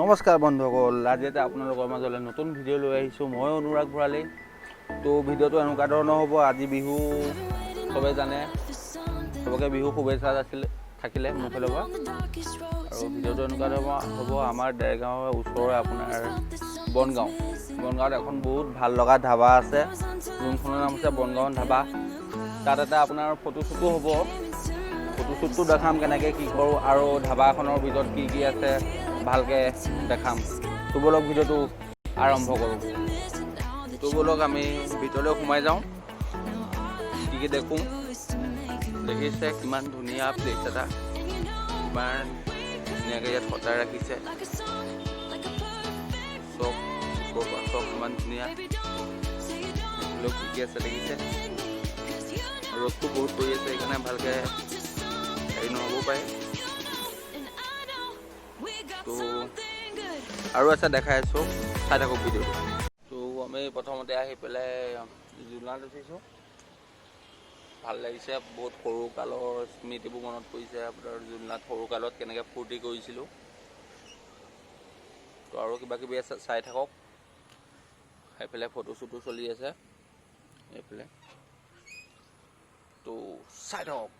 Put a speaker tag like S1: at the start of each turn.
S1: নমস্কাৰ বন্ধুসকল, আজি এটা আপোনালোকৰ মাজলৈ নতুন ভিডিঅ' লৈ আহিছোঁ। মই অনুৰাগ ভৰালী। তো ভিডিঅ'টো এনেকুৱা ধৰণৰ হ'ব। আজি বিহু চবে জানে, চবকে বিহু শুভেচ্ছা থাকিলে মোৰ ফালৰ পৰা। আৰু ভিডিঅ'টো এনেকুৱা ধৰণৰ হ'ব। আমাৰ দেৰগাঁৱৰ ওচৰৰে আপোনাৰ বনগাঁৱত এখন বহুত ভাল লগা ধাবা আছে, যোনখনৰ নাম হৈছে বনগাঁও ধাবা। তাত এটা আপোনাৰ ফটোশ্বুটো হ'ব। ফটোশ্বুটটো দেখাম কেনেকৈ কি কৰোঁ, আৰু ধাবাখনৰ ভিতৰত কি কি আছে ভালকৈ দেখাম। তো ব'লক ভিডিঅ'টো আৰম্ভ কৰোঁ। তো ব'লক আমি ভিতৰলৈ সোমাই যাওঁ, কি কি দেখোঁ। দেখিছে কিমান ধুনীয়া প্লেচ এটা, কিমান ধুনীয়াকৈ ইয়াত সজাই ৰাখিছে। চব কিমান ধুনীয়া কি কি আছে দেখিছে। ৰ'দটো বহুত পৰি আছে, সেইকাৰণে ভালকৈ হেৰি নহ'ব পাৰে। তো আৰু আছে দেখাই আছোঁ, চাই থাকক ভিডিঅ'টো। তো আমি প্ৰথমতে আহি পেলাই জোলনাত উঠিছোঁ। ভাল লাগিছে, বহুত সৰু কালৰ স্মৃতিবোৰ মনত পৰিছে। আপোনাৰ জোলনাত সৰু কালত কেনেকৈ ফূৰ্তি কৰিছিলোঁ। তো আৰু কিবা কিবি আছে, চাই থাকক। সেইফালে ফটোশ্বুটো চলি আছে এইফালে, তো চাই থাকক।